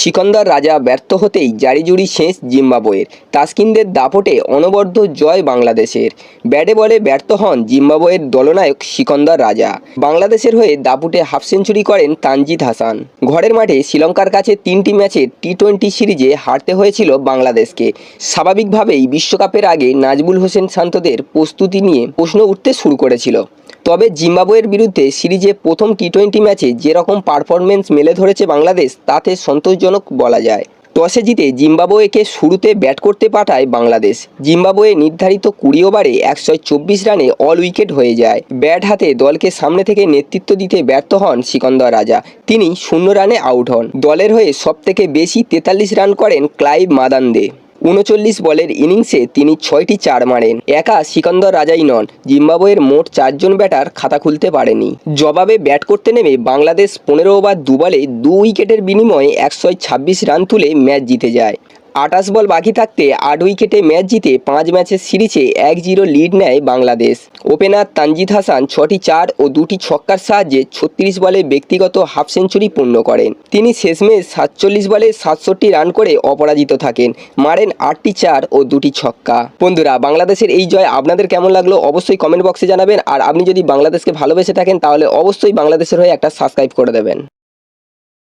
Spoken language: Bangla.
সিকন্দর রাজা ব্যর্থ হতেই জারিজুরি শেষ জিম্বাবুয়ের। তাসকিনদের দাপটে অনবদ্য জয় বাংলাদেশের। ব্যাটে বলে ব্যর্থ হন জিম্বাবুয়ের দলনায়ক সিকন্দর রাজা। বাংলাদেশের হয়ে দাপুটে হাফ সেঞ্চুরি করেন তানজিদ হাসান। ঘরের মাঠে শ্রীলঙ্কার কাছে 3টি ম্যাচের টি-20 সিরিজে হারতে হয়েছিল বাংলাদেশকে। স্বাভাবিকভাবেই বিশ্বকাপের আগে নাজমুল হোসেন শান্তদের প্রস্তুতি নিয়ে প্রশ্ন উঠতে শুরু করেছিল। তবে জিম্বাবুয়ের বিরুদ্ধে সিরিজে প্রথম টি-20 ম্যাচে যেরকম পারফরমেন্স মেলে ধরেছে বাংলাদেশ, তাতে সন্তোষজনক বলা যায়। টসে জিতে জিম্বাবুয়েকে শুরুতে ব্যাট করতে পাঠায় বাংলাদেশ। জিম্বাবুয়ে নির্ধারিত 20 ওভারে 124 রানে অল উইকেট হয়ে যায়। ব্যাট হাতে দলকে সামনে থেকে নেতৃত্ব দিতে ব্যর্থ হন সিকন্দর রাজা। তিনি 0 রানে আউট হন। দলের হয়ে সবথেকে বেশি 43 রান করেন ক্লাইভ মাদান্দে। 39 বলের ইনিংসে তিনি 6টি 4 মারেন। একা সিকন্দর রাজাই নন, জিম্বাবুয়ের মোট 4 জন ব্যাটার খাতা খুলতে পারেনি। জবাবে ব্যাট করতে নেমে বাংলাদেশ 15 ওভার 2 বলে 2 উইকেটের বিনিময়ে 126 রান তুলে ম্যাচ জিতে যায়। 28 বল বাকি থাকতে 8 উইকেটে ম্যাচ জিতে 5 ম্যাচের সিরিজে 1-0 লিড নেয় বাংলাদেশ। ওপেনার তানজিদ হাসান 6টি 4 ও 2টি ছক্কার সাহায্যে 36 বলে ব্যক্তিগত হাফ সেঞ্চুরি পূর্ণ করেন। তিনি শেষমেশ 47 বলে 67 রান করে অপরাজিত থাকেন। মারেন 8টি 4 ও 2টি ছক্কা। বন্ধুরা, বাংলাদেশের এই জয় আপনাদের কেমন লাগলো অবশ্যই কমেন্ট বক্সে জানাবেন। আর আপনি যদি বাংলাদেশকে ভালোবেসে থাকেন তাহলে অবশ্যই বাংলাদেশের হয়ে একটা সাবস্ক্রাইব করে দেবেন।